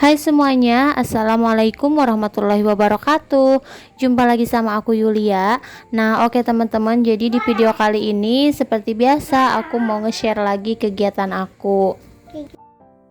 Hai semuanya, Assalamualaikum warahmatullahi wabarakatuh. Jumpa lagi sama aku Yulia. Nah oke teman-teman, jadi di video kali ini seperti biasa aku mau nge-share lagi kegiatan aku.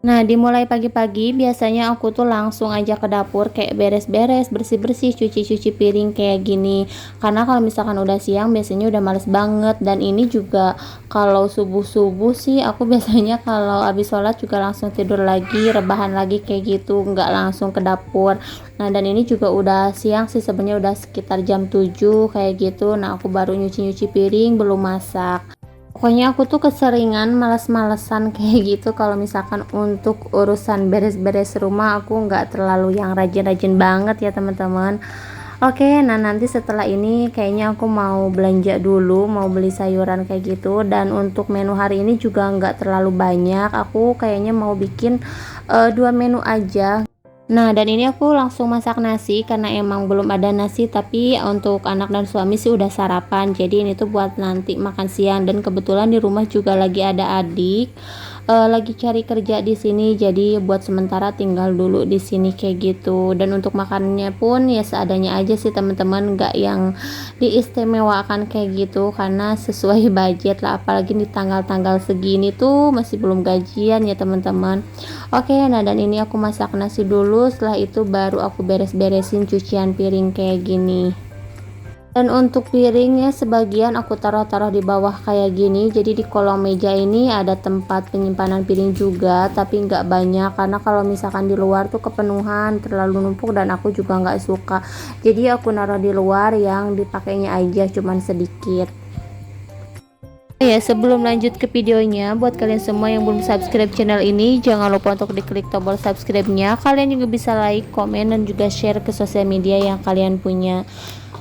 Nah dimulai pagi-pagi biasanya aku tuh langsung aja ke dapur kayak beres-beres, bersih-bersih, cuci-cuci piring kayak gini. Karena kalau misalkan udah siang biasanya udah males banget. Dan ini juga kalau subuh-subuh sih aku biasanya kalau habis sholat juga langsung tidur lagi, rebahan lagi kayak gitu, nggak langsung ke dapur. Nah dan ini juga udah siang sih, sebenarnya udah sekitar jam 7 kayak gitu. Nah aku baru nyuci-nyuci piring, belum masak. Pokoknya aku tuh keseringan males-malesan kayak gitu kalau misalkan untuk urusan beres-beres rumah. Aku nggak terlalu yang rajin-rajin banget ya teman-teman. Oke, nah nanti setelah ini kayaknya aku mau belanja dulu, mau beli sayuran kayak gitu. Dan untuk menu hari ini juga nggak terlalu banyak, aku kayaknya mau bikin 2 menu aja. Nah dan ini aku langsung masak nasi karena emang belum ada nasi, tapi untuk anak dan suami sih udah sarapan. Jadi ini tuh buat nanti makan siang. Dan kebetulan di rumah juga lagi ada adik lagi cari kerja di sini, jadi buat sementara tinggal dulu di sini kayak gitu. Dan untuk makannya pun ya seadanya aja sih teman-teman, nggak yang diistimewakan kayak gitu karena sesuai budget lah, apalagi di tanggal-tanggal segini tuh masih belum gajian ya teman-teman. Oke, nah dan ini aku masak nasi dulu, setelah itu baru aku beres-beresin cucian piring kayak gini. Dan untuk piringnya sebagian aku taruh-taruh di bawah kayak gini. Jadi di kolong meja ini ada tempat penyimpanan piring juga, tapi nggak banyak karena kalau misalkan di luar tuh kepenuhan, terlalu numpuk dan aku juga nggak suka. Jadi aku naruh di luar yang dipakainya aja cuman sedikit. Ya, sebelum lanjut ke videonya, buat kalian semua yang belum subscribe channel ini, jangan lupa untuk diklik tombol subscribe-nya. Kalian juga bisa like, komen, dan juga share ke sosial media yang kalian punya.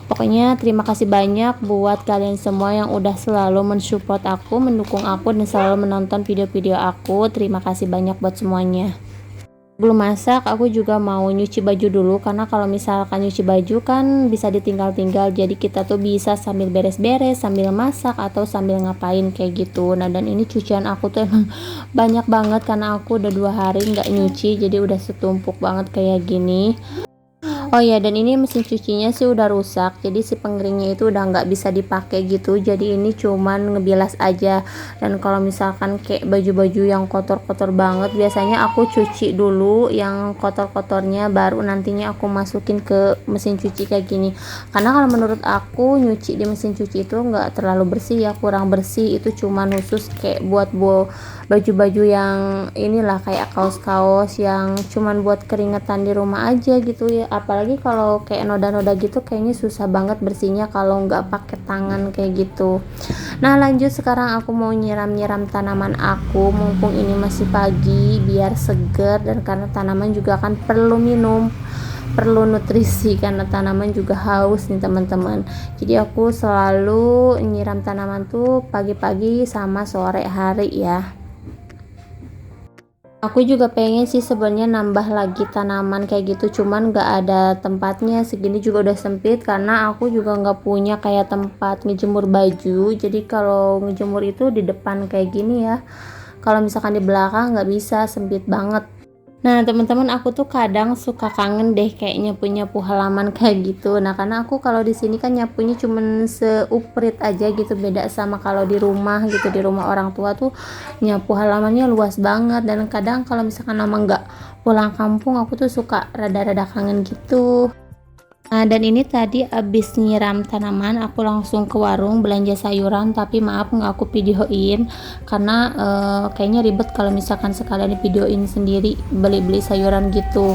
Pokoknya terima kasih banyak buat kalian semua yang udah selalu mensupport aku, mendukung aku, dan selalu menonton video-video aku. Terima kasih banyak buat semuanya. Belum masak, aku juga mau nyuci baju dulu karena kalau misalkan nyuci baju kan bisa ditinggal-tinggal, jadi kita tuh bisa sambil beres-beres, sambil masak, atau sambil ngapain kayak gitu. Nah dan ini cucian aku tuh emang banyak banget karena aku udah 2 hari nggak nyuci, jadi udah setumpuk banget kayak gini. Oh ya, dan ini mesin cucinya sih udah rusak, jadi si pengeringnya itu udah nggak bisa dipakai gitu. Jadi ini cuman ngebilas aja. Dan kalau misalkan kayak baju-baju yang kotor-kotor banget, biasanya aku cuci dulu yang kotor-kotornya, baru nantinya aku masukin ke mesin cuci kayak gini. Karena kalau menurut aku nyuci di mesin cuci itu nggak terlalu bersih ya, kurang bersih. Itu cuman khusus kayak buat baju-baju yang inilah, kayak kaos-kaos yang cuman buat keringetan di rumah aja gitu ya. Apalagi kalau kayak noda-noda gitu kayaknya susah banget bersihnya kalau nggak pakai tangan kayak gitu. Nah lanjut, sekarang aku mau nyiram-nyiram tanaman aku mumpung ini masih pagi biar seger, dan karena tanaman juga kan perlu minum, perlu nutrisi karena tanaman juga haus nih teman-teman. Jadi aku selalu nyiram tanaman tuh pagi-pagi sama sore hari ya. Aku juga pengen sih sebenarnya nambah lagi tanaman kayak gitu, cuman gak ada tempatnya. Segini juga udah sempit karena aku juga nggak punya kayak tempat ngejemur baju. Jadi kalau ngejemur itu di depan kayak gini ya, kalau misalkan di belakang nggak bisa, sempit banget. Nah teman-teman, aku tuh kadang suka kangen deh kayak nyapu-nyapu halaman kayak gitu. Nah karena aku kalau di sini kan nyapunya cuman seuprit aja gitu, beda sama kalau di rumah gitu. Di rumah orang tua tuh nyapu halamannya luas banget. Dan kadang kalau misalkan lama nggak pulang kampung, aku tuh suka rada-rada kangen gitu. Nah dan ini tadi abis nyiram tanaman, aku langsung ke warung belanja sayuran, tapi maaf nggak aku videoin karena kayaknya ribet kalau misalkan sekalian di videoin sendiri beli-beli sayuran gitu.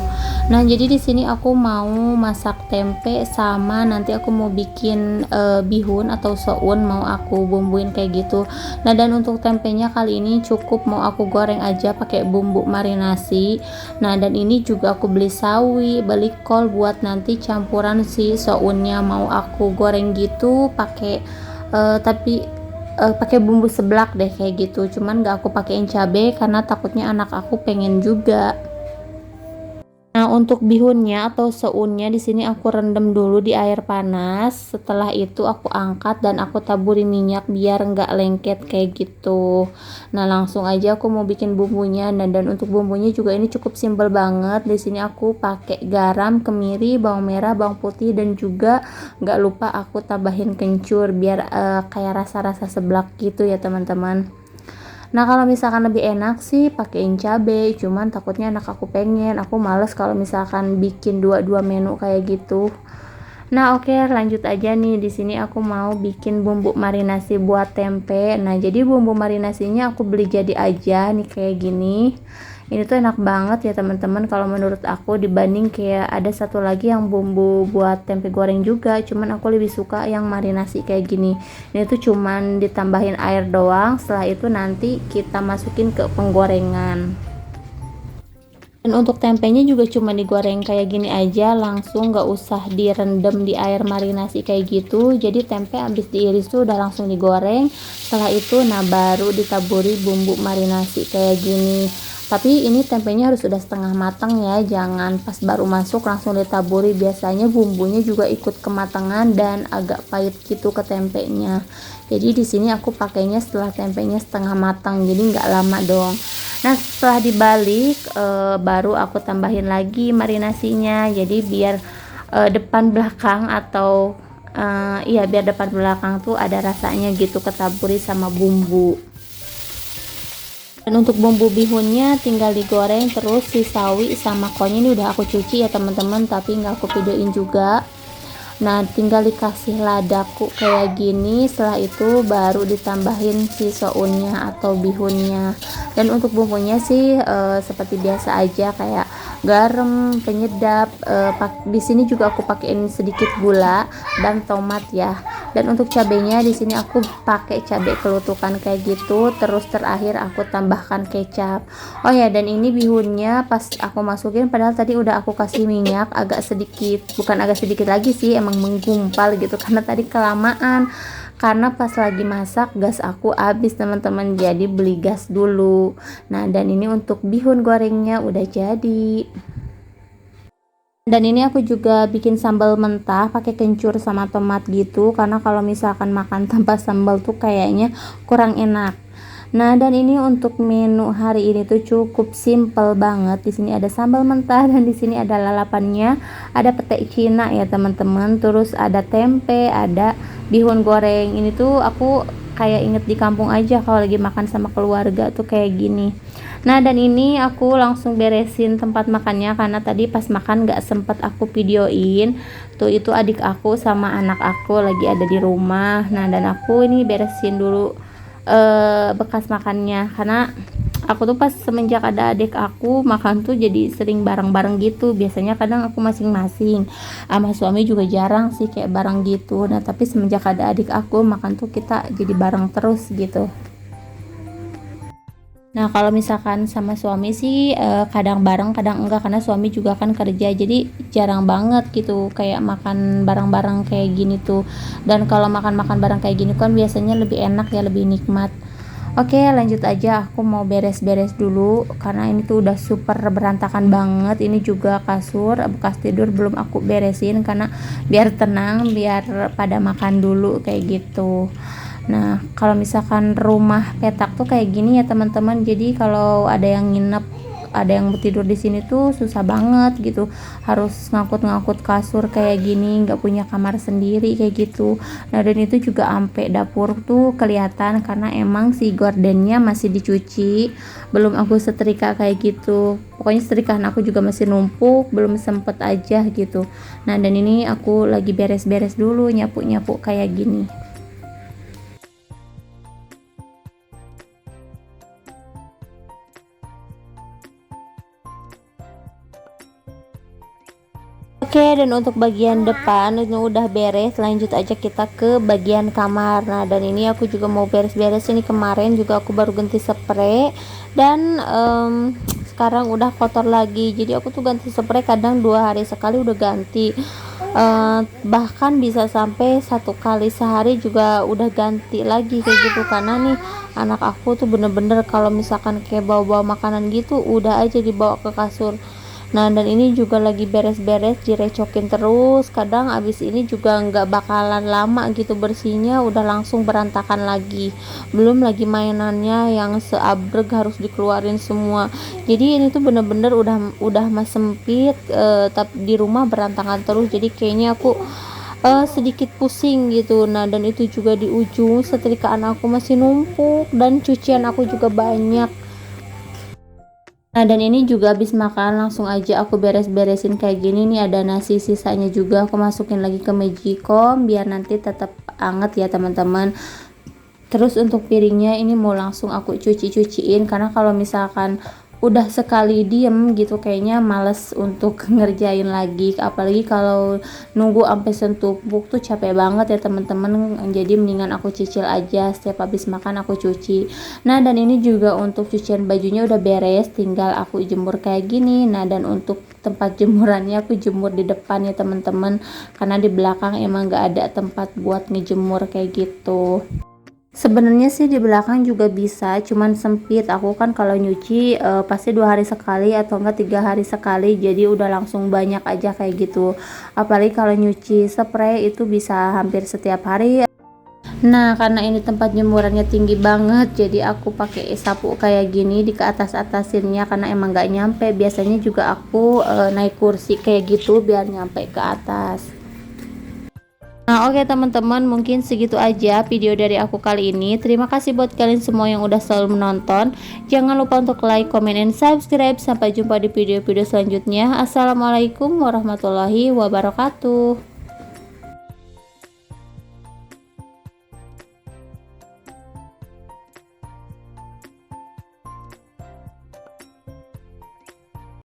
Nah jadi di sini aku mau masak tempe, sama nanti aku mau bikin bihun atau soun, mau aku bumbuin kayak gitu. Nah dan untuk tempenya kali ini cukup mau aku goreng aja pakai bumbu marinasi. Nah dan ini juga aku beli sawi, beli kol buat nanti campuran si sounnya, mau aku goreng gitu pakai tapi pakai bumbu seblak deh kayak gitu. Cuman gak aku pakein cabai karena takutnya anak aku pengen juga. Nah Nah, untuk bihunnya atau seunnya di sini aku rendam dulu di air panas. Setelah itu aku angkat dan aku taburi minyak biar nggak lengket kayak gitu. Nah, langsung aja aku mau bikin bumbunya. Dan untuk bumbunya juga ini cukup simpel banget. Di sini aku pakai garam, kemiri, bawang merah, bawang putih, dan juga nggak lupa aku tambahin kencur biar kayak rasa-rasa seblak gitu ya teman-teman. Nah, kalau misalkan lebih enak sih pakein cabe, cuman takutnya anak aku pengen, aku males kalau misalkan bikin dua-dua menu kayak gitu. Nah, oke, lanjut aja nih. Di sini aku mau bikin bumbu marinasi buat tempe. Nah, jadi bumbu marinasinya aku beli jadi aja nih kayak gini. Ini tuh enak banget ya teman-teman kalau menurut aku, dibanding kayak ada satu lagi yang bumbu buat tempe goreng juga, cuman aku lebih suka yang marinasi kayak gini. Ini tuh cuman ditambahin air doang, setelah itu nanti kita masukin ke penggorengan. Dan untuk tempenya juga cuma digoreng kayak gini aja, langsung nggak usah direndam di air marinasi kayak gitu. Jadi tempe habis diiris tuh udah langsung digoreng. Setelah itu nah baru ditaburi bumbu marinasi kayak gini. Tapi ini tempenya harus sudah setengah matang ya, jangan pas baru masuk langsung ditaburi. Biasanya bumbunya juga ikut kematangan dan agak pahit gitu ke tempenya. Jadi di sini aku pakainya setelah tempenya setengah matang, jadi nggak lama dong. Nah, setelah dibalik baru aku tambahin lagi marinasinya. Jadi biar depan belakang atau iya biar depan belakang tuh ada rasanya gitu, ketaburi sama bumbu. Dan untuk bumbu bihunnya tinggal digoreng, terus si sawi sama kol ini udah aku cuci ya teman-teman, tapi nggak aku videoin juga. Nah, tinggal dikasih ladaku kayak gini. Setelah itu baru ditambahin si sounnya atau bihunnya. Dan untuk bumbunya sih seperti biasa aja, kayak garam, penyedap. Di sini juga aku pakein sedikit gula dan tomat ya. Dan untuk cabenya di sini aku pakai cabai kelutukan kayak gitu. Terus terakhir aku tambahkan kecap. Oh ya, dan ini bihunnya pas aku masukin, padahal tadi udah aku kasih minyak agak sedikit, bukan agak sedikit lagi sih, emang menggumpal gitu karena tadi kelamaan. Karena pas lagi masak gas aku habis teman-teman, jadi beli gas dulu. Nah, dan ini untuk bihun gorengnya udah jadi. Dan ini aku juga bikin sambal mentah pakai kencur sama tomat gitu, karena kalau misalkan makan tanpa sambal tuh kayaknya kurang enak. Nah, dan ini untuk menu hari ini tuh cukup simple banget. Di sini ada sambal mentah dan di sini ada lalapannya, ada pete Cina ya teman-teman. Terus ada tempe, ada bihun goreng. Ini tuh aku kayak inget di kampung aja kalau lagi makan sama keluarga tuh kayak gini. Nah, dan ini aku langsung beresin tempat makannya karena tadi pas makan gak sempet aku videoin. Tuh itu adik aku sama anak aku lagi ada di rumah. Nah, dan aku ini beresin dulu bekas makannya, karena aku tuh pas semenjak ada adik aku makan tuh jadi sering bareng-bareng gitu. Biasanya kadang aku masing-masing, sama suami juga jarang sih kayak bareng gitu. Nah, tapi semenjak ada adik aku makan tuh kita jadi bareng terus gitu. Nah, kalau misalkan sama suami sih kadang bareng kadang enggak, karena suami juga kan kerja, jadi jarang banget gitu kayak makan bareng-bareng kayak gini tuh. Dan kalau makan-makan bareng kayak gini kan biasanya lebih enak ya, lebih nikmat. Oke, lanjut aja, aku mau beres-beres dulu karena ini tuh udah super berantakan banget. Ini juga kasur bekas tidur belum aku beresin karena biar tenang, biar pada makan dulu kayak gitu. Nah, kalau misalkan rumah petak tuh kayak gini ya teman-teman. Jadi kalau ada yang nginep, ada yang tidur di sini tuh susah banget gitu. Harus ngangkut-ngangkut kasur kayak gini, nggak punya kamar sendiri kayak gitu. Nah, dan itu juga ampe dapur tuh kelihatan karena emang si gordennya masih dicuci, belum aku setrika kayak gitu. Pokoknya setrikaan aku juga masih numpuk, belum sempet aja gitu. Nah, dan ini aku lagi beres-beres dulu, nyapu-nyapu kayak gini. Oke, dan untuk bagian depan ini udah beres, lanjut aja kita ke bagian kamar. Nah, dan ini aku juga mau beres-beres. Ini kemarin juga aku baru ganti spray dan sekarang udah kotor lagi. Jadi aku tuh ganti spray kadang 2 hari sekali udah ganti. Bahkan bisa sampai 1 kali sehari juga udah ganti lagi kayak gitu, karena nih anak aku tuh bener-bener kalau misalkan kayak bawa-bawa makanan gitu udah aja dibawa ke kasur. Nah, dan ini juga lagi beres-beres, direcokin terus. Kadang abis ini juga nggak bakalan lama gitu bersihnya, udah langsung berantakan lagi. Belum lagi mainannya yang seabrek harus dikeluarin semua. Jadi ini tuh bener-bener udah mas sempit, tapi di rumah berantakan terus. Jadi kayaknya aku sedikit pusing gitu. Nah, dan itu juga di ujung setrikaan aku masih numpuk dan cucian aku juga banyak. Nah, dan ini juga habis makan langsung aja aku beres-beresin kayak gini nih. Ada nasi sisanya juga aku masukin lagi ke Magicom biar nanti tetap anget ya teman-teman. Terus untuk piringnya ini mau langsung aku cuciin karena kalau misalkan udah sekali diem gitu kayaknya males untuk ngerjain lagi, apalagi kalau nunggu sampai sentumpuk tuh capek banget ya teman-teman. Jadi mendingan aku cicil aja, setiap habis makan aku cuci. Nah, dan ini juga untuk cucian bajunya udah beres, tinggal aku jemur kayak gini. Nah, dan untuk tempat jemurannya aku jemur di depan ya teman-teman, karena di belakang emang gak ada tempat buat ngejemur kayak gitu. Sebenarnya sih di belakang juga bisa, cuman sempit. Aku kan kalau nyuci pasti 2 hari sekali atau enggak 3 hari sekali, jadi udah langsung banyak aja kayak gitu. Apalagi kalau nyuci spray itu bisa hampir setiap hari. Nah, karena ini tempat jemurannya tinggi banget, jadi aku pakai sapu kayak gini di ke atas-atasinnya karena emang nggak nyampe. Biasanya juga aku naik kursi kayak gitu biar nyampe ke atas. Nah, oke teman-teman, mungkin segitu aja video dari aku kali ini. Terima kasih buat kalian semua yang udah selalu menonton. Jangan lupa untuk like, comment, and subscribe. Sampai jumpa di video-video selanjutnya. Assalamualaikum warahmatullahi wabarakatuh.